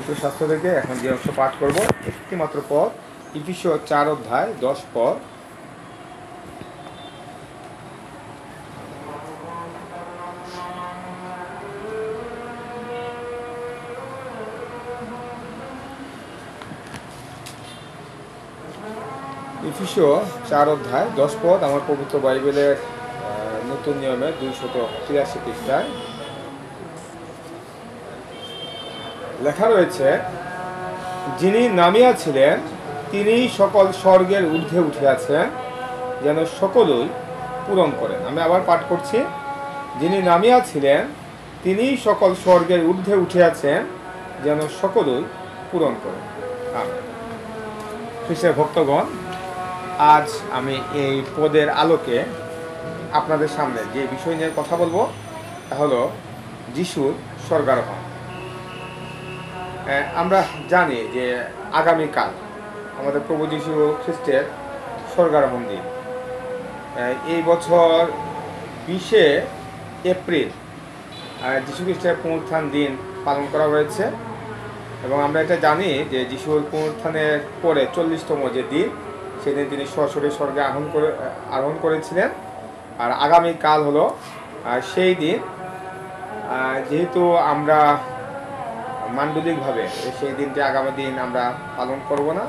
পবিত্র শাস্ত্র থেকে এখন যে অংশ পাঠ করব একটি মাত্র পদ, ইফিসীয় 4 অধ্যায় 10 পদ। ইফিসীয় 4 অধ্যায় 10 পদ আমার পবিত্র বাইবেলের নতুন নিয়মে 283 পৃষ্ঠায় লেখা রয়েছে, যিনি নামিয়াছিলেন তিনি সকল স্বর্গের ঊর্ধ্বে উঠিয়াছেন যেন সকলই পূরণ করেন। আমি আবার পাঠ করছি, যিনি নামিয়াছিলেন তিনি সকল স্বর্গের ঊর্ধ্বে উঠিয়াছেন যেন সকলই পূরণ করেন। খ্রিস্টের ভক্তগণ, আজ আমি এই পদের আলোকে আপনাদের সামনে যে বিষয় নিয়ে কথা বলবো তা হলো যিশুর স্বর্গারোহণ। আমরা জানি যে আগামীকাল আমাদের প্রভু যিশু খ্রিস্টের স্বর্গারোহণ দিন। এই বছর 20শে এপ্রিল যিশু খ্রিস্টের পুনরুত্থান দিন পালন করা হয়েছে এবং আমরা এটা জানি যে যিশুর পুনরুত্থানের পরে 40তম যে দিন, সেদিন তিনি সরাসরি স্বর্গে আরোহণ করেছিলেন। আর আগামীকাল হলো সেই দিন। যেহেতু আমরা মান্ডলিকভাবে সেই দিনটি আগামী দিন আমরা পালন করব না,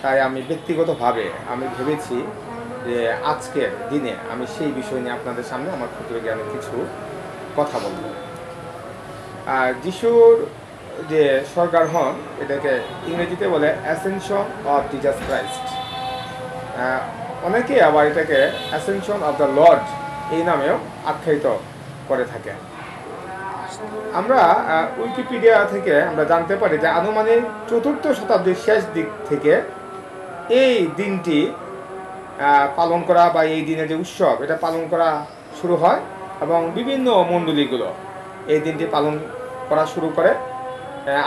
তাই আমি ব্যক্তিগতভাবে আমি ভেবেছি যে আজকের দিনে আমি সেই বিষয় নিয়ে আপনাদের সামনে আমার ক্ষুদ্র জ্ঞানে কিছু কথা বলব। যিশুর যে স্বর্গারোহণ, এটাকে ইংরেজিতে বলে অ্যাসেনশন অফ জিজাস ক্রাইস্ট। অনেকে আবার এটাকে অ্যাসেনশন অফ দ্য লর্ড এই নামেও আখ্যায়িত করে থাকে। আমরা উইকিপিডিয়া থেকে আমরা জানতে পারি যে আনুমানিক 4র্থ শতাব্দীর শেষ দিক থেকে এই দিনটি পালন করা বা এই দিনে যে উৎসব এটা পালন করা শুরু হয় এবং বিভিন্ন মণ্ডলীগুলো এই দিনটি পালন করা শুরু করে।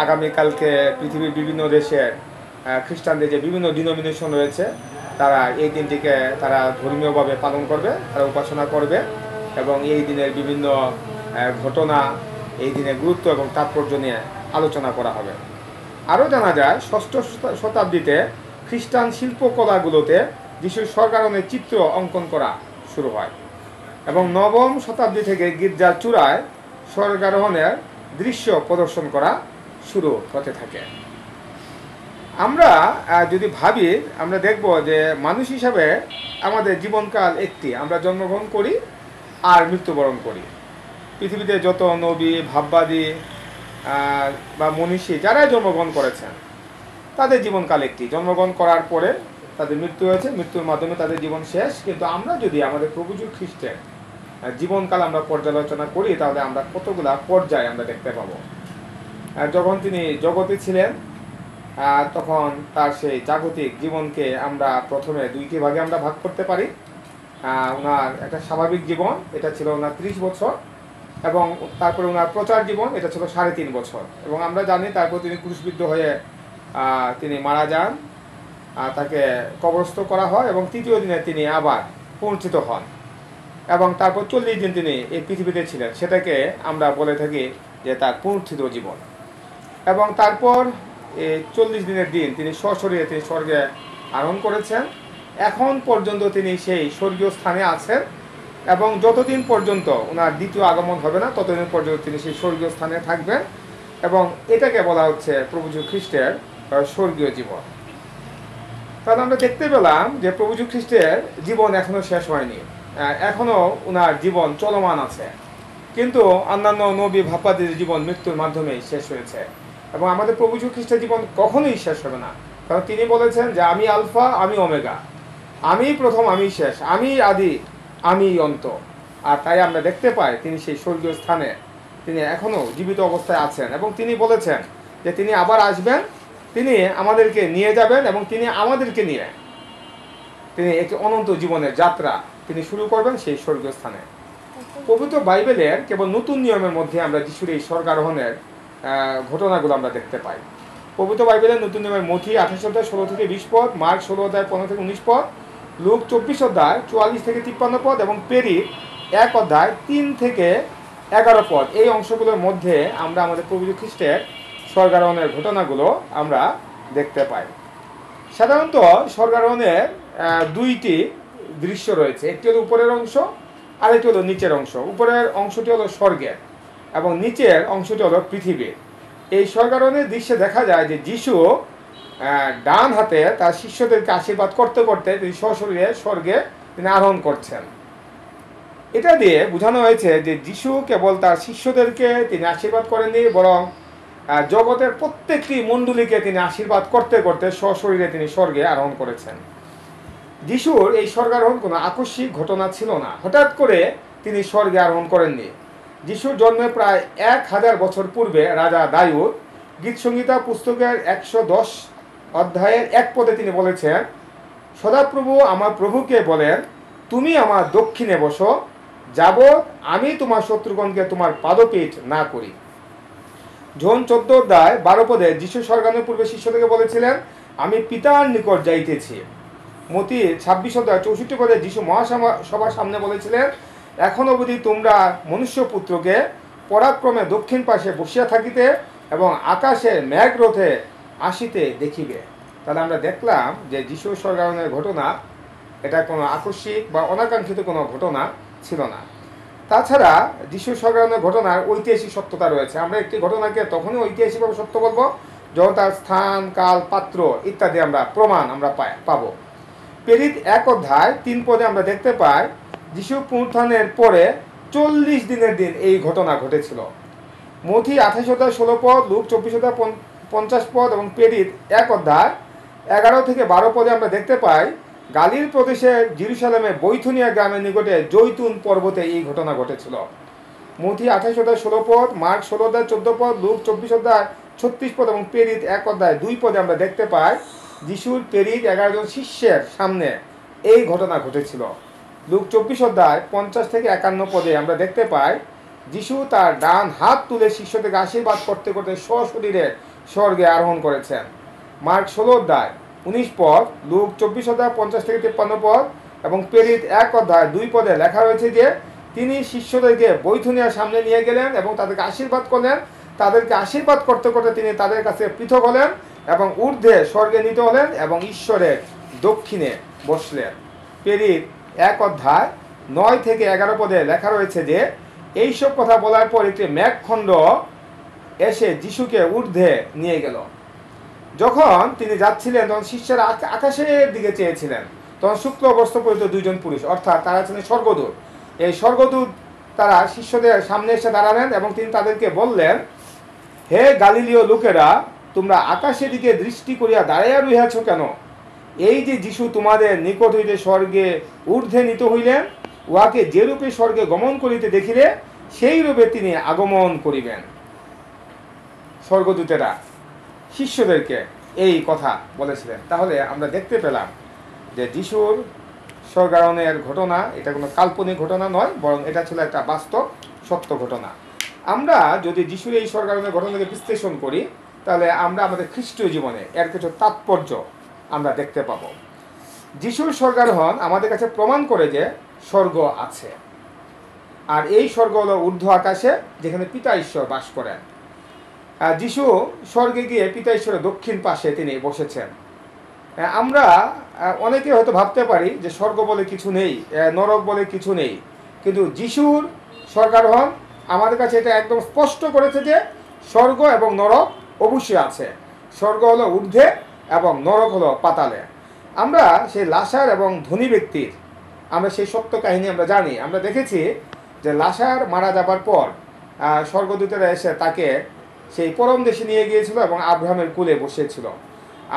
আগামীকালকে পৃথিবীর বিভিন্ন দেশের খ্রিস্টানদের যে বিভিন্ন ডিনোমিনেশন রয়েছে তারা এই দিনটিকে তারা ধর্মীয়ভাবে পালন করবে, তারা উপাসনা করবে এবং এই দিনের বিভিন্ন ঘটনা, এই দিনের গুরুত্ব এবং তাৎপর্য নিয়ে আলোচনা করা হবে। আরও জানা যায় 6ষ্ঠ শতাব্দীতে খ্রিস্টান শিল্পকলাগুলোতে যিশুর স্বর্গারোহণের চিত্র অঙ্কন করা শুরু হয় এবং 9ম শতাব্দী থেকে গির্জার চূড়ায় স্বর্গারোহণের দৃশ্য প্রদর্শন করা শুরু হতে থাকে। আমরা যদি ভাবি, আমরা দেখব যে মানুষ হিসাবে আমাদের জীবনকাল একটি, আমরা জন্মগ্রহণ করি আর মৃত্যুবরণ করি। পৃথিবীতে যত নবী, ভাববাদী বা মনীষী যারাই জন্মগ্রহণ করেছেন তাদের জীবনকাল একটি, জন্মগ্রহণ করার পরে তাদের মৃত্যু হয়েছে, মৃত্যুর মাধ্যমে তাদের জীবন শেষ। কিন্তু আমরা যদি আমাদের প্রভু যীশু খ্রিস্টের জীবনকাল আমরা পর্যালোচনা করি তাহলে আমরা কতগুলা পর্যায় আমরা দেখতে পাবো। যখন তিনি জগতে ছিলেন তখন তার সেই জাগতিক জীবনকে আমরা প্রথমে 2টি ভাগে আমরা ভাগ করতে পারি। ওনার একটা স্বাভাবিক জীবন, এটা ছিল ওনার 30 বছর এবং তারপরে ওনার প্রচার জীবন, এটা ছিল 3.5 বছর এবং আমরা জানি তারপর তিনি ক্রুশবিদ্ধ হয়ে তিনি মারা যান, তাকে কবরস্থ করা হয় এবং 3য় দিনে তিনি আবার পুনরুত্থিত হন এবং তারপর 40 দিন তিনি এই পৃথিবীতে ছিলেন। সেটাকে আমরা বলে থাকি যে তার পুনরুত্থিত জীবন। এবং তারপর এই 40 দিনের দিন তিনি সশরীরে তিনি স্বর্গে আরোহণ করেছেন। এখন পর্যন্ত তিনি সেই স্বর্গীয় স্থানে আছেন এবং যতদিন পর্যন্ত ওনার দ্বিতীয় আগমন হবে না ততদিন পর্যন্ত তিনি সেই স্বর্গীয় স্থানে থাকবেন এবং এটাকে বলা হচ্ছে প্রভু যীশু খ্রিস্টের স্বর্গীয় জীবন। তাহলে আমরা দেখতে পেলাম যে প্রভু যীশু খ্রিস্টের জীবন এখনো শেষ হয়নি, এখনো ওনার জীবন চলমান আছে, কিন্তু অন্যান্য নবী ভাববাদীর জীবন মৃত্যুর মাধ্যমেই শেষ হয়েছে এবং আমাদের প্রভু যীশু খ্রিস্টের জীবন কখনোই শেষ হবে না। কারণ তিনি বলেছেন যে আমি আলফা, আমি ওমেগা, আমি প্রথম, আমি শেষ, আমি আদি, আমি অন্ত। আর তাই আমরা দেখতে পাই তিনি সেই স্বর্গীয় স্থানে তিনি এখনও জীবিত অবস্থায় আছেন এবং তিনি বলেছেন যে তিনি আবার আসবেন, তিনি আমাদেরকে নিয়ে যাবেন এবং তিনি আমাদেরকে নিয়ে তিনি একটি অনন্ত জীবনের যাত্রা তিনি শুরু করবেন সেই স্বর্গীয় স্থানে। পবিত্র বাইবেলের কেবল নতুন নিয়মের মধ্যে আমরা যিশুর এই স্বর্গারোহণের ঘটনাগুলো আমরা দেখতে পাই। পবিত্র বাইবেলের নতুন নিয়মের মথি 28 অধ্যায় 16 থেকে 20 পদ, মার্ক 16 অধ্যায় 15 থেকে 19 পদ, লুক 24 অধ্যায় 44 থেকে 53 পদ এবং পেরির 1 অধ্যায় 3 থেকে 11 পদ, এই অংশগুলোর মধ্যে আমরা আমাদের প্রভু যীশু খ্রিস্টের স্বর্গারোহণের ঘটনাগুলো আমরা দেখতে পাই। সাধারণত স্বর্গারোহণের দুইটি দৃশ্য রয়েছে, একটি হলো উপরের অংশ আর একটি হলো নিচের অংশ। উপরের অংশটি হলো স্বর্গের এবং নিচের অংশটি হলো পৃথিবীর। এই স্বর্গারোহণের দৃশ্যে দেখা যায় যে যিশু ডান হাতে তার শিষ্যদেরকে আশীর্বাদ করতে করতে তিনি সশরীরে স্বর্গে তিনি আরোহণ করছেন। এটা দিয়ে বোঝানো হয়েছে যে যিশু কেবল তার শিষ্যদেরকে তিনি আশীর্বাদ করেননি, বরং জগতের প্রত্যেকটি মণ্ডলীকে তিনি আশীর্বাদ করতে করতে সশরীরে তিনি স্বর্গে আরোহণ করেছেন। যিশুর এই স্বর্গারোহণ কোনো আকস্মিক ঘটনা ছিল না, হঠাৎ করে তিনি স্বর্গে আরোহণ করেননি। যিশুর জন্মের প্রায় 1000 বছর পূর্বে রাজা দাউদ গীতসংহিতা পুস্তকের 110 অধ্যায়ের 1 পদে তিনি বলেছেন, সদাপ্রভু আমার প্রভুকে বলেন, তুমি আমার দক্ষিণে বসো, যাবৎ আমি তোমার শত্রুগণকে তোমার পাদপীঠ না করি। জন 14 অধ্যায় 12 পদে যিশু স্বর্গারোহণের পূর্বে শিষ্যদেরকে বলেছিলেন, আমি পিতার নিকট যাইতেছি। মতি 26 অধ্যায় 64 পদে যিশু মহাসভার সামনে বলেছিলেন, এখন অবধি তোমরা মনুষ্যপুত্রকে পরাক্রমে দক্ষিণ পাশে বসিয়া থাকিতে এবং আকাশে মেঘরথে আসিতে দেখিবে। তাহলে আমরা দেখলাম যে যিশু স্বর্গারোহণের ঘটনা এটা কোনো আকস্মিক বা অনাকাঙ্ক্ষিত কোনো ঘটনা ছিল না। তাছাড়া যিশু স্বর্গারোহণের ঘটনার ঐতিহাসিক সত্যতা রয়েছে। আমরা একটি ঘটনাকে তখনই ঐতিহাসিকভাবে সত্য বলবো যখন তার স্থান, কাল, পাত্র ইত্যাদি আমরা প্রমাণ পাবো। প্রেরিত 1 অধ্যায় 3 পদে আমরা দেখতে পাই, যিশু পুনরুত্থানের পরে 40 দিনের দিন এই ঘটনা ঘটেছিল। মথি 28 অধ্যায় 16 পদ, লুক 24 অধ্যায় 50 পদ এবং প্রেরিত 1 অধ্যায় 11 থেকে 12 পদে আমরা দেখতে পাই, গালিল প্রদেশের জেরুসালেমে বৈথুনিয়া গ্রামের নিকটে জৈতুন পর্বতে এই ঘটনা ঘটেছিল। মথি 28 অধ্যায় 16 পদ, মার্ক 16 অধ্যায় 14 পদ, লুক 24 অধ্যায় 36 পদ এবং প্রেরিত 1 অধ্যায় 2 পদে আমরা দেখতে পাই যিশুর প্রেরিত 11 জন শিষ্যের সামনে এই ঘটনা ঘটেছিল। লুক 24 অধ্যায় 50 থেকে 51 পদে আমরা দেখতে পাই যিশু তার ডান হাত তুলে শিষ্যদেরকে আশীর্বাদ করতে করতে সশরীরে স্বর্গে আরোহণ করেছেন। মার্ক 16 অধ্যায় 19 পদ, লুক 24 অধ্যায় 50 থেকে 53 পদ এবং প্রেরিত 1 অধ্যায় 2 পদে লেখা রয়েছে যে তিনি শিষ্যদেরকে বৈথুনিয়ার সামনে নিয়ে গেলেন এবং তাদেরকে আশীর্বাদ করলেন। তাদেরকে আশীর্বাদ করতে করতে তিনি তাদের কাছে পৃথক হলেন এবং ঊর্ধ্বে স্বর্গে নিতে হলেন এবং ঈশ্বরের দক্ষিণে বসলেন। প্রেরিত 1 অধ্যায় 9 থেকে 11 পদে লেখা রয়েছে যে এইসব কথা বলার পর একটি মেঘখণ্ড এসে যিশুকে ঊর্ধ্বে নিয়ে গেল। যখন তিনি যাচ্ছিলেন তখন শিষ্যরা আকাশের দিকে চেয়েছিলেন। তখন শুক্ল বস্ত্র পরিহিত 2 জন পুরুষ, অর্থাৎ তারা ছিলেন স্বর্গদূত। এই স্বর্গদূত তারা শিষ্যদের সামনে এসে দাঁড়ালেন এবং তিনি তাদেরকে বললেন, হে গালিলীয় লোকেরা, তোমরা আকাশের দিকে দৃষ্টি করিয়া দাঁড়াইয়া রহিয়াছ কেন? এই যে যিশু তোমাদের নিকট হইতে স্বর্গে ঊর্ধ্বে নিত হইলেন, উহাকে যে রূপে স্বর্গে গমন করিতে দেখিলে সেই রূপে তিনি আগমন করিবেন। স্বর্গদূতেরা শিষ্যদেরকে এই কথা বলেছিলেন। তাহলে আমরা দেখতে পেলাম যে যিশুর স্বর্গারোহণের ঘটনা এটা কোনো কাল্পনিক ঘটনা নয়, বরং এটা ছিল একটা বাস্তব সত্য ঘটনা। আমরা যদি যিশুর এই স্বর্গারোহণের ঘটনাকে বিশ্লেষণ করি তাহলে আমরা আমাদের খ্রিস্টীয় জীবনে এর কিছু তাৎপর্য আমরা দেখতে পাবো। যিশুর স্বর্গারোহণ আমাদের কাছে প্রমাণ করে যে স্বর্গ আছে, আর এই স্বর্গ হলো ঊর্ধ্ব আকাশে, যেখানে পিতা ঈশ্বর বাস করেন। যিশু স্বর্গে গিয়ে পিতা ঈশ্বরের দক্ষিণ পাশে তিনি বসেছেন। আমরা অনেকে হয়তো ভাবতে পারি যে স্বর্গ বলে কিছু নেই, নরক বলে কিছু নেই, কিন্তু যিশুর স্বর্গারোহণ আমাদের কাছে এটা একদম স্পষ্ট করেছে যে স্বর্গ এবং নরক অবশ্যই আছে। স্বর্গ হলো ঊর্ধ্বে এবং নরক হলো পাতালে। আমরা সেই লাসার এবং ধনী ব্যক্তির আমরা সেই সত্য কাহিনী আমরা জানি। আমরা দেখেছি যে লাসার মারা যাবার পর স্বর্গদূতেরা এসে তাকে সেই পরম দেশে নিয়ে গিয়েছিল এবং আব্রাহামের কুলে বসেছিল।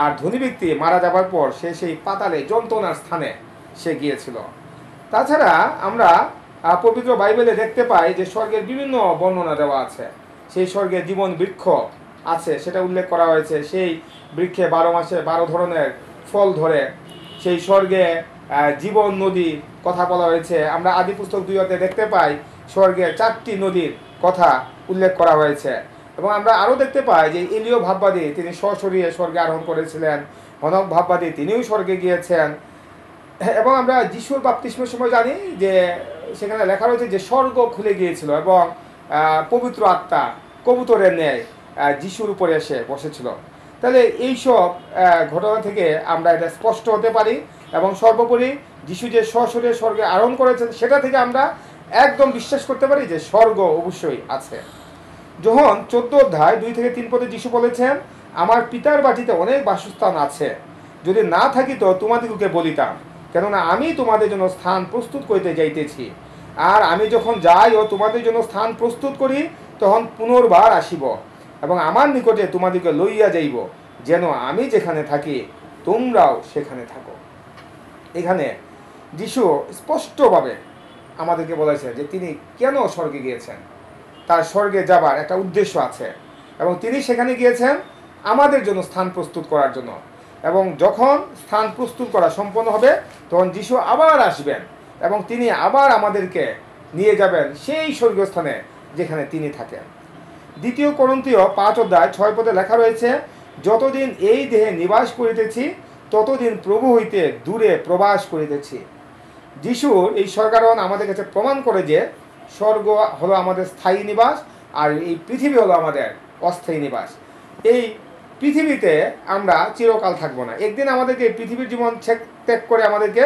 আর ধনী ব্যক্তি মারা যাবার পর সে সেই পাতালে যন্ত্রণার স্থানে সে গিয়েছিল। তাছাড়া আমরা পবিত্র বাইবেলে দেখতে পাই যে স্বর্গের বিভিন্ন বর্ণনা দেওয়া আছে। সেই স্বর্গে জীবন বৃক্ষ আছে, সেটা উল্লেখ করা হয়েছে। সেই বৃক্ষে 12 মাসে 12 ধরনের ফল ধরে। সেই স্বর্গে জীবন নদীর কথা বলা হয়েছে। আমরা আদি পুস্তক 2 দেখতে পাই স্বর্গে 4টি নদীর কথা উল্লেখ করা হয়েছে। এবং আমরা আরও দেখতে পাই যে এলীয় ভাববাদী তিনি সশরীরে স্বর্গে আরোহণ করেছিলেন। হনক ভাববাদী তিনিও স্বর্গে গিয়েছেন। এবং আমরা যিশুর বাপ্তিস্মের সময় জানি যে সেখানে লেখা রয়েছে যে স্বর্গ খুলে গিয়েছিল এবং পবিত্র আত্মা কবুতরের ন্যায় যিশুর উপরে এসে বসেছিল। তাহলে এইসব ঘটনা থেকে আমরা এটা স্পষ্ট হতে পারি, এবং সর্বোপরি যিশু যে সশরীরে স্বর্গে আরোহণ করেছেন সেটা থেকে আমরা একদম বিশ্বাস করতে পারি যে স্বর্গ অবশ্যই আছে। যোহন 14:2-3 পদে যিশু বলেছেন, আমার পিতার বাটিতে অনেক বাসস্থান আছে, যদি না থাকিত তোমাদিগকে বলিতাম, কেননা আমি তোমাদের জন্য স্থান প্রস্তুত করিতে যাইতেছি। আর আমি যখন যাই ও তোমাদের জন্য স্থান প্রস্তুত করি, তখন পুনর্বার আসিব এবং আমার নিকটে তোমাদিগকে লইয়া যাইব, যেন আমি যেখানে থাকি তোমরাও সেখানে থাকো। এখানে যিশু স্পষ্টভাবে আমাদেরকে বলেছে যে তিনি কেন স্বর্গে গিয়েছেন। তার স্বর্গে যাবার একটা উদ্দেশ্য আছে, এবং তিনি সেখানে গিয়েছেন আমাদের জন্য স্থান প্রস্তুত করার জন্য। এবং যখন স্থান প্রস্তুত করা সম্পন্ন হবে, তখন যিশু আবার আসবেন এবং তিনি আবার আমাদেরকে নিয়ে যাবেন সেই স্বর্গীয় স্থানে যেখানে তিনি থাকেন। 2 করন্থীয় 5:6 পদে লেখা রয়েছে, যতদিন এই দেহে নিবাস করিতেছি ততদিন প্রভু হইতে দূরে প্রবাস করিতেছি। যিশুর এই স্বর্গারোহণ আমাদের কাছে প্রমাণ করে যে স্বর্গ হলো আমাদের স্থায়ী নিবাস, আর এই পৃথিবী হলো আমাদের অস্থায়ী নিবাস। এই পৃথিবীতে আমরা চিরকাল থাকবো না, একদিন আমাদেরকে পৃথিবীর জীবন ত্যাগ করে আমাদেরকে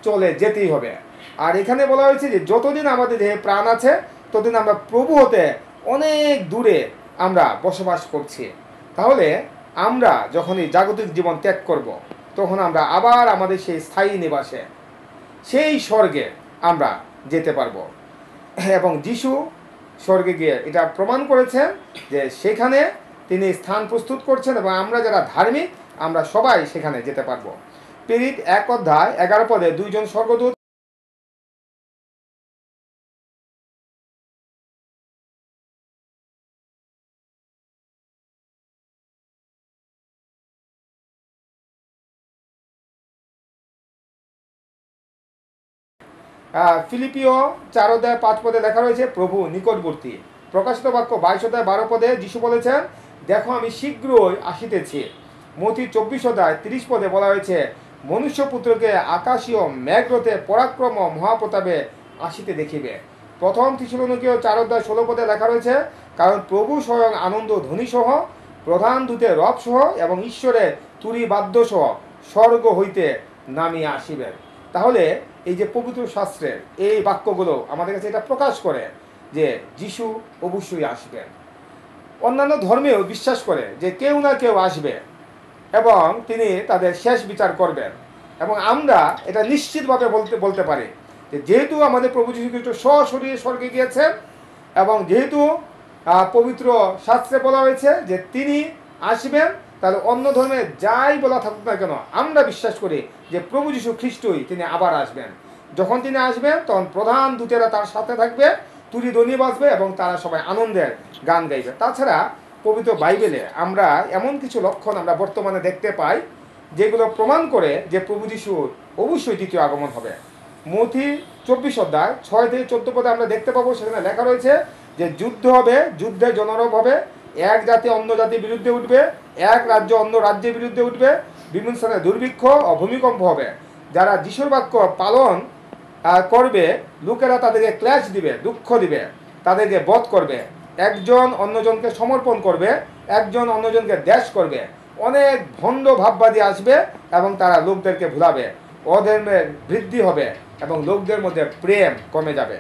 চলে যেতেই হবে। আর এখানে বলা হয়েছে যে যতদিন আমাদের দেহে প্রাণ আছে ততদিন আমরা প্রভু হতে অনেক দূরে আমরা বসবাস করছি। তাহলে আমরা যখনই জাগতিক জীবন ত্যাগ করব, তখন আমরা আবার আমাদের সেই স্থায়ী নিবাসে, সেই স্বর্গে আমরা যেতে পারবো। এবং যিশু স্বর্গে গিয়ে এটা প্রমাণ করেছেন যে সেখানে তিনি স্থান প্রস্তুত করছেন, এবং আমরা যারা ধার্মিক আমরা সবাই সেখানে যেতে পারবো। প্রেরিত 1:11 পদে 2 জন স্বর্গদূত ফিলিপিও 4:5 পদে লেখা রয়েছে, প্রভু নিকটবর্তী। প্রকাশিত বাক্য 22:12 পদে যিশু বলেছেন, দেখো আমি শীঘ্রই আসিতেছি। মথি 24:30 পদে বলা হয়েছে, মনুষ্যপুত্রকে আকাশীয় মেঘরথে পরাক্রম মহাপ্রতাপে আসিতে দেখিবে। প্রথম থিসলনিকীয় 4:16 পদে লেখা রয়েছে, কারণ প্রভু স্বয়ং আনন্দ ধ্বনিসহ, প্রধান দূতের রবসহ এবং ঈশ্বরের তুরি বাদ্যসহ স্বর্গ হইতে নামিয়া আসিবেন। তাহলে এই যে পবিত্র শাস্ত্রের এই বাক্যগুলো আমাদের কাছে এটা প্রকাশ করে যে যিশু অবশ্যই আসবেন। অন্যান্য ধর্মেও বিশ্বাস করে যে কেউ না কেউ আসবে এবং তিনি তাদের শেষ বিচার করবেন। এবং আমরা এটা নিশ্চিতভাবে বলতে পারি যে যেহেতু আমাদের প্রভু যীশু খ্রিস্ট সশরীরে স্বর্গে গিয়েছেন, এবং যেহেতু পবিত্র শাস্ত্রে বলা হয়েছে যে তিনি আসবেন, তাহলে অন্য ধর্মে যাই বলা থাকুক না কেন আমরা বিশ্বাস করি যে প্রভু যীশু খ্রিস্টই তিনি আবার আসবেন। যখন তিনি আসবেন তখন প্রধান দূতেরা তার সাথে থাকবে, তুরি ধ্বনি বাজবে এবং তারা সবাই আনন্দের গান গাইবে। তাছাড়া পবিত্র বাইবেলে আমরা এমন কিছু লক্ষণ আমরা বর্তমানে দেখতে পাই যেগুলো প্রমাণ করে যে প্রভু যীশুর অবশ্যই দ্বিতীয় আগমন হবে। মথি 24:6-14 পদে আমরা দেখতে পাবো, সেখানে লেখা রয়েছে যে যুদ্ধ হবে, যুদ্ধে জনরব হবে, এক জাতি অন্য জাতির বিরুদ্ধে উঠবে, এক রাজ্য অন্য রাজ্যের বিরুদ্ধে উঠবে, বিভিন্ন স্থানে দুর্ভিক্ষ ও ভূমিকম্প হবে। যারা যিশুর বাক্য পালন করবে, লোকেরা তাদেরকে ক্লেশ দিবে, দুঃখ দিবে, তাদেরকে বধ করবে, একজন অন্যজনকে সমর্পণ করবে, একজন অন্যজনকে দেশ করবে। অনেক ভণ্ড ভাববাদী আসবে এবং তারা লোকদেরকে ভুলাবে, অধর্মের বৃদ্ধি হবে এবং লোকদের মধ্যে প্রেম কমে যাবে।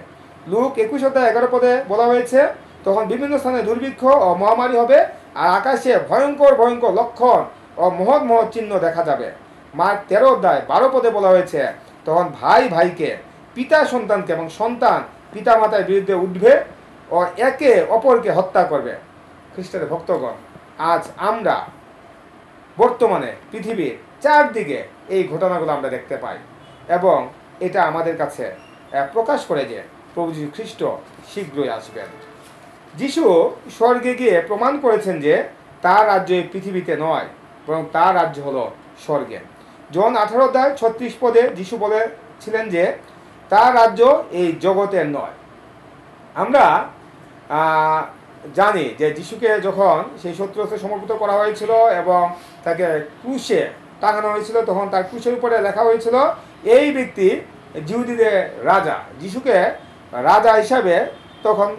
লুক 21:11 পদে বলা হয়েছে, তখন বিভিন্ন স্থানে দুর্ভিক্ষ ও মহামারী হবে, আর আকাশে ভয়ঙ্কর ভয়ঙ্কর লক্ষণ ও মহৎ মহৎ চিহ্ন দেখা যাবে। মার্ক 13:12 পদে বলা হয়েছে, তখন ভাই ভাইকে, পিতা সন্তানকে এবং সন্তান পিতা মাতার বিরুদ্ধে উঠবে ও একে অপরকে হত্যা করবে। খ্রিস্টের ভক্তগণ, আজ আমরা বর্তমানে পৃথিবীর চারদিকে এই ঘটনাগুলো আমরা দেখতে পাই, এবং এটা আমাদের কাছে প্রকাশ করে যে প্রভু যীশু খ্রিস্ট শীঘ্রই আসবেন। যিশু স্বর্গে গিয়ে প্রমাণ করেছেন যে তার রাজ্য এই পৃথিবীতে নয়, বরং তার রাজ্য হলো স্বর্গে। জন 18:36 পদে যিশু বলেছিলেন যে তার রাজ্য এই জগতের নয়। আমরা জানি যে যিশুকে যখন সেই শত্রুকে সমর্পিত করা হয়েছিল এবং তাকে ক্রুশে টাঙানো হয়েছিল, তখন তার ক্রুশের উপরে লেখা হয়েছিল, এই ব্যক্তি জিহুদীদের রাজা। যিশুকে রাজা হিসাবে তখন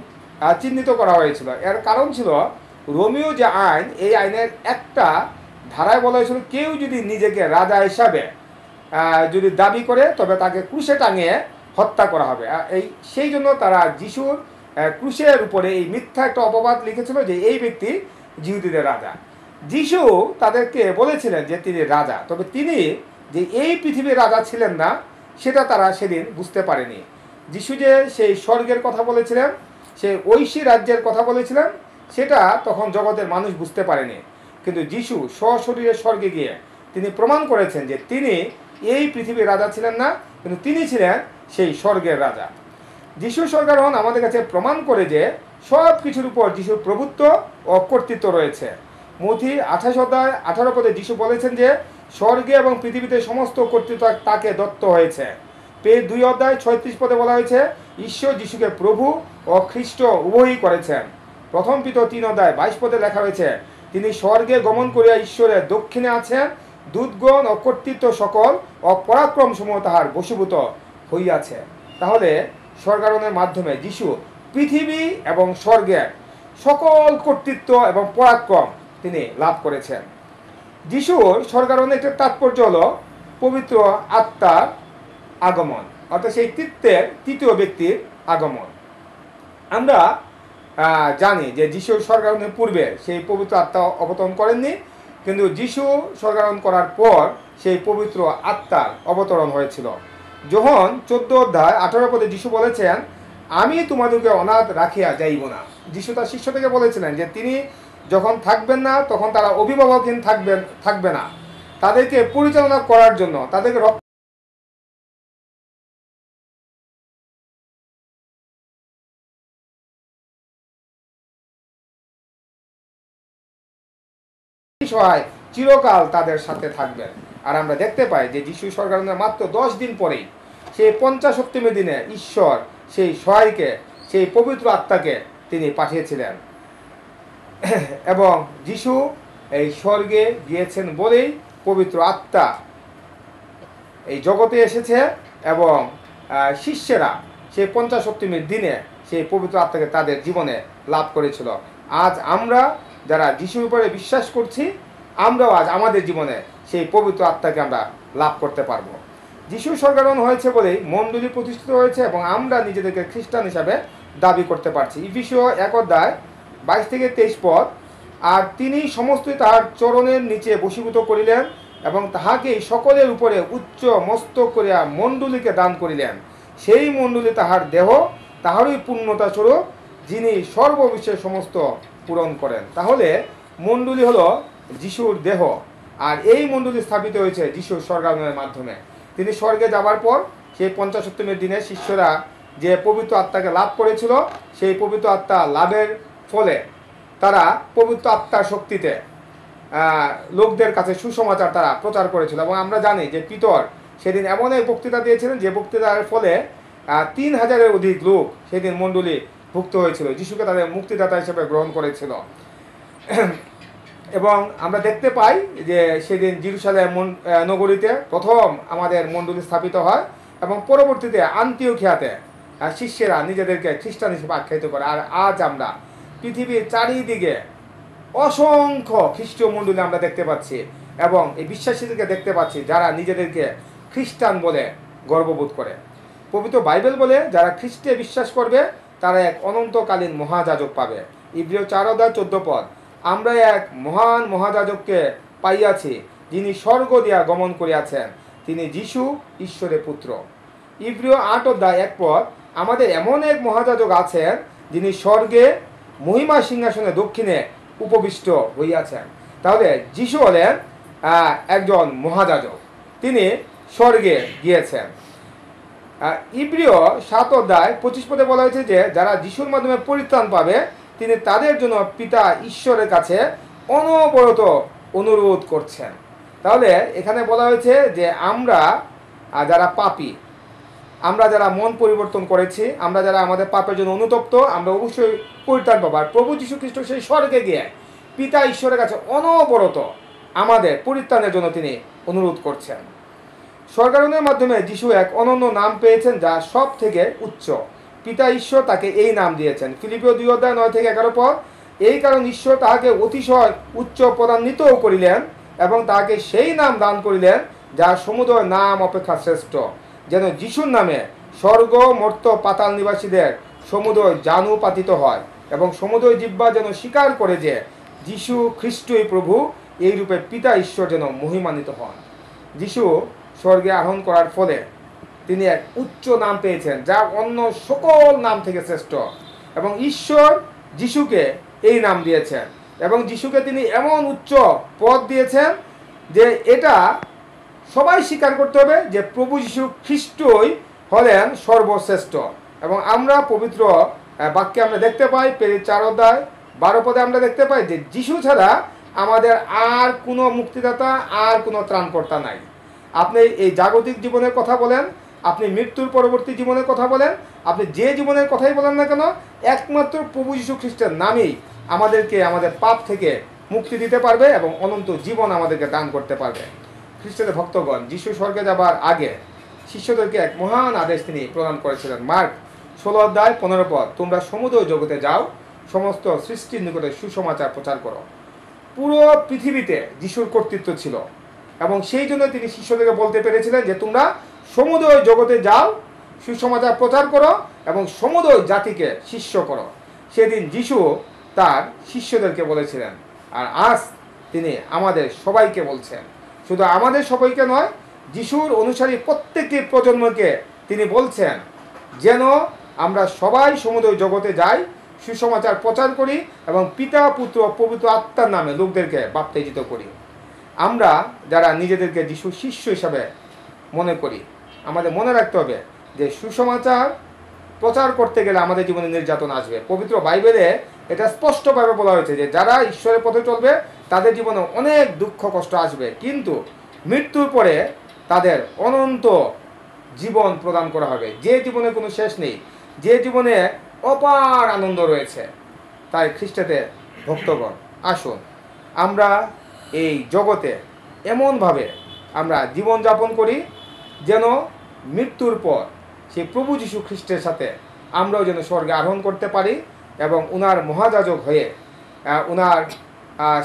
চিহ্নিত করা হয়েছিল। এর কারণ ছিল রোমীয় যে আইন, এই আইনের একটা ধারায় বলা হয়েছিল কেউ যদি নিজেকে রাজা হিসাবে যদি দাবি করে তবে তাকে ক্রুশে টাঙিয়ে হত্যা করা হবে। সেই জন্য তারা যিশুর ক্রুশের উপরে এই মিথ্যা একটা অপবাদ লিখেছিল যে এই ব্যক্তি জিহুদীদের রাজা। যিশু তাদেরকে বলেছিলেন যে তিনি রাজা, তবে তিনি যে এই পৃথিবীর রাজা ছিলেন না সেটা তারা সেদিন বুঝতে পারেনি। যিশু যে সেই স্বর্গের কথা বলেছিলেন, সেই ঐশী রাজ্যের কথা বলেছিলেন, সেটা তখন জগতের মানুষ বুঝতে পারেনি। কিন্তু যিশু সশরীরে স্বর্গে গিয়ে তিনি প্রমাণ করেছেন যে তিনি এই পৃথিবীর রাজা ছিলেন না, কিন্তু তিনি ছিলেন সেই স্বর্গের রাজা। যিশু স্বর্গারোহণ আমাদের কাছে প্রমাণ করে যে সব কিছুর উপর যিশুর প্রভুত্ব ও কর্তৃত্ব রয়েছে। মথি 28:18 যিশু বলেছেন যে স্বর্গে এবং পৃথিবীতে সমস্ত কর্তৃত্ব তাকে দত্ত হয়েছে। 2:36 বলা হয়েছে ঈশ্বর যিশুকে প্রভু ও খ্রিস্ট উভয়ই করেছেন। 1 পিতর 3:22 লেখা হয়েছে তিনি স্বর্গে গমন করিয়া ঈশ্বরের দক্ষিণে আছেন, দূতগণ ও কর্তৃত্ব সকল ও পরাক্রম সমূহ তাহার বশীভূত হইয়াছে। তাহলে স্বর্গারোহণের মাধ্যমে যিশু পৃথিবী এবং স্বর্গের সকল কর্তৃত্ব এবং পরাক্রম তিনি লাভ করেছেন। যিশুর স্বর্গারোহণের একটা তাৎপর্য হলো পবিত্র আত্মার আগমন, অর্থাৎ সেই তৃত্বের তৃতীয় ব্যক্তির আগমন। আমরা জানি যে যিশু স্বর্গারোহণের পূর্বে সেই পবিত্র আত্মা অবতরণ করেননি, কিন্তু যিশু স্বর্গারোহণ করার পর সেই পবিত্র আত্মার অবতরণ হয়েছিল। যোহন 14:18 যিশু বলেছেন আমি তোমাদেরকে অনাথ রাখিয়া যাইব না। যিশু তার শিষ্যদেরকে বলেছিলেন যে তিনি যখন থাকবেন না তখন তারা অভিভাবকহীন থাকবে না, তাদেরকে পরিচালনা করার জন্য, তাদেরকে সহায় চিরকাল তাদের সাথে থাকবেন। আর আমরা দেখতে পাই যে যিশু স্বর্গারোহণের মাত্র 10 দিন পরেই সেই 50ষষ্ঠীর দিনে ঈশ্বর সেই সহায়কে, সেই পবিত্র আত্মাকে তিনি পাঠিয়েছিলেন। এবং যিশু এই স্বর্গে গিয়েছেন বলেই পবিত্র আত্মা এই জগতে এসেছে এবং শিষ্যেরা সেই 50ষষ্ঠীর দিনে সেই পবিত্র আত্মাকে তাদের জীবনে লাভ করেছিল। আজ আমরা যারা যিশুর উপরে বিশ্বাস করছি, আমরাও আজ আমাদের জীবনে সেই পবিত্র আত্মাকে আমরা লাভ করতে পারবো। যিশু স্বর্গারোহণ হয়েছে বলেই মণ্ডলী প্রতিষ্ঠিত হয়েছে এবং আমরা নিজেদেরকে খ্রিস্টান হিসাবে দাবি করতে পারছি। ইফিসীয় 1:22-23 আর তিনি সমস্তই তাহার চরণের নিচে বশীভূত করিলেন এবং তাহাকেই সকলের উপরে উচ্চ মস্তক করিয়া মণ্ডলীকে দান করিলেন। সেই মণ্ডলী তাহার দেহ, তাহারই পূর্ণতা স্বরূপ, যিনি সর্ববিশ্বের সমস্ত পূরণ করেন। তাহলে মণ্ডলী হলো যিশুর দেহ, আর এই মণ্ডলী স্থাপিত হয়েছে যিশুর স্বর্গারোহণের মাধ্যমে। তিনি স্বর্গে যাবার পর সেই 50ষষ্ঠীর দিনে শিষ্যরা যে পবিত্র আত্মাকে লাভ করেছিল, সেই পবিত্র আত্মা লাভের ফলে তারা পবিত্র আত্মার শক্তিতে লোকদের কাছে সুসমাচার তারা প্রচার করেছিল। এবং আমরা জানি যে পিতর সেদিন এমন এক বক্তৃতা দিয়েছিলেন যে বক্তৃতার ফলে 3000-এর অধিক লোক সেদিন মণ্ডলী ভুক্ত হয়েছিল, যিশুকে তাদের মুক্তিদাতা হিসেবে গ্রহণ করেছিল। এবং আমরা দেখতে পাই যে সেদিন জেরুজালেম নগরীতে প্রথম আমাদের মণ্ডলী স্থাপিত হয় এবং পরবর্তীতে আন্তিওখিয়াতে শিষ্যেরা নিজেদেরকে খ্রিস্টান হিসেবে আখ্যায়িত করে। আর আজ আমরা পৃথিবীর চারিদিকে অসংখ্য খ্রিস্টীয় মণ্ডলী আমরা দেখতে পাচ্ছি এবং এই বিশ্বাসীদেরকে দেখতে পাচ্ছি যারা নিজেদেরকে খ্রিস্টান বলে গর্ববোধ করে। পবিত্র বাইবেল বলে যারা খ্রিস্টে বিশ্বাস করবে তারা এক অনন্তকালীন মহাযাজক পাবে। ইব্রিয় 4:14 আমরা এক মহান মহাযাজককে পাইয়াছি, যিনি স্বর্গ দিয়া গমন করিয়াছেন, তিনি যিশু ঈশ্বরের পুত্র। ইব্রিয় 8:1 আমাদের এমন এক মহাযাজক আছেন যিনি স্বর্গে মহিমা সিংহাসনে দক্ষিণে উপবিষ্ট হইয়াছেন। তাহলে যিশু হলেন একজন মহাযাজক, তিনি স্বর্গে গিয়েছেন। ইব্রিয় 7:25 বলা হয়েছে যে যারা যিশুর মাধ্যমে পরিত্রাণ পাবে তিনি তাদের জন্য পিতা ঈশ্বরের কাছে অনবরত অনুরোধ করছেন। তাহলে এখানে বলা হয়েছে যে আমরা যারা পাপী, আমরা যারা মন পরিবর্তন করেছি, আমরা যারা আমাদের পাপের জন্য অনুতপ্ত, আমরা অবশ্যই পরিত্রাণ পাবো। আর প্রভু যীশু খ্রিস্ট সেই স্বর্গে গিয়ে পিতা ঈশ্বরের কাছে অনবরত আমাদের পরিত্রাণের জন্য তিনি অনুরোধ করছেন। স্বর্গারোহণের মাধ্যমে যিশু এক অনন্য নাম পেয়েছেন যা সব থেকে উচ্চ। পিতা ঈশ্বর তাকে এই নাম দিয়েছেন। ফিলিপিও 2:9-11 এই কারণ ঈশ্বর তাহাকে অতিশয় উচ্চ পদান্বিতও করিলেন এবং তাহাকে সেই নাম দান করিলেন যা সমুদয় নাম অপেক্ষা শ্রেষ্ঠ, যেন যিশুর নামে স্বর্গ মর্ত্য পাতাল নিবাসীদের সমুদয় জানু পাতিত হয় এবং সমুদয় জিহ্বা যেন স্বীকার করে যে যিশু খ্রিস্টই প্রভু, এই রূপে পিতা ঈশ্বর যেন মহিমান্বিত হন। যিশু স্বর্গে আরোহণ করার ফলে তিনি এক উচ্চ নাম পেয়েছেন যা অন্য সকল নাম থেকে শ্রেষ্ঠ, এবং ঈশ্বর যিশুকে এই নাম দিয়েছেন এবং যিশুকে তিনি এমন উচ্চ পদ দিয়েছেন যে এটা সবাই স্বীকার করতে হবে যে প্রভু যিশু খ্রিস্টই হলেন সর্বশ্রেষ্ঠ। এবং আমরা পবিত্র বাক্যে আমরা দেখতে পাই, প্রেরিত 4 অধ্যায় 12 পদে আমরা দেখতে পাই যে যিশু ছাড়া আমাদের আর কোনো মুক্তিদাতা, আর কোনো ত্রাণকর্তা নাই। আপনি এই জাগতিক জীবনের কথা বলেন, আপনি মৃত্যুর পরবর্তী জীবনের কথা বলেন, আপনি যে জীবনের কথাই বলেন না কেন, একমাত্র প্রভু যীশু খ্রিস্টের নামেই আমাদেরকে আমাদের পাপ থেকে মুক্তি দিতে পারবে এবং অনন্ত জীবন আমাদেরকে দান করতে পারবে। খ্রিস্টের ভক্তগণ, যিশু স্বর্গে যাবার আগে শিষ্যদেরকে এক মহান আদেশ তিনি প্রদান করেছিলেন। মার্ক 16 অধ্যায় 15 পদ, তোমরা সমুদয় জগতে যাও, সমস্ত সৃষ্টির নিকটে সুসমাচার প্রচার করো। পুরো পৃথিবীতে যিশুর কর্তৃত্ব ছিল এবং সেই জন্য তিনি শিষ্যদেরকে বলতে পেরেছিলেন যে তোমরা সমুদয় জগতে যাও, সুসমাচার প্রচার করো এবং সমুদয় জাতিকে শিষ্য করো। সেদিন যিশু তার শিষ্যদেরকে বলেছিলেন, আর আজ তিনি আমাদের সবাইকে বলছেন। শুধু আমাদের সবাইকে নয়, যিশুর অনুসারী প্রত্যেকটি প্রজন্মকে তিনি বলছেন যেন আমরা সবাই সমুদয় জগতে যাই, সুসমাচার প্রচার করি এবং পিতা পুত্র পবিত্র আত্মার নামে লোকদেরকে বাপ্তিস্ম করি। আমরা যারা নিজেদেরকে যিশুর শিষ্য হিসাবে মনে করি, আমাদের মনে রাখতে হবে যে সুসমাচার প্রচার করতে গেলে আমাদের জীবনে নির্যাতন আসবে। পবিত্র বাইবেলে এটা স্পষ্টভাবে বলা হয়েছে যে যারা ঈশ্বরের পথে চলবে তাদের জীবনে অনেক দুঃখ কষ্ট আসবে, কিন্তু মৃত্যুর পরে তাদের অনন্ত জীবন প্রদান করা হবে, যে জীবনে কোনো শেষ নেই, যে জীবনে অপার আনন্দ রয়েছে। তাই খ্রিস্টেতে ভক্তগণ, আসুন আমরা এই জগতে এমনভাবে আমরা জীবনযাপন করি যেন মৃত্যুর পর সেই প্রভু যীশু খ্রিস্টের সাথে আমরাও যেন স্বর্গে আরোহণ করতে পারি এবং উনার মহাযাজক হয়ে উনার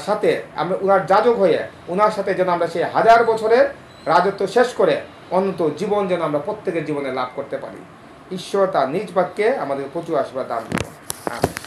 সাথে আমরা উনার যাজক হয়ে উনার সাথে যেন আমরা সেই 1000 বছরের রাজত্ব শেষ করে অনন্ত জীবন যেন আমরা প্রত্যেকের জীবনে লাভ করতে পারি। ঈশ্বর তার নিজ বাক্যে আমাদের প্রচুর আশীর্বাদ দান করুন। আমিন।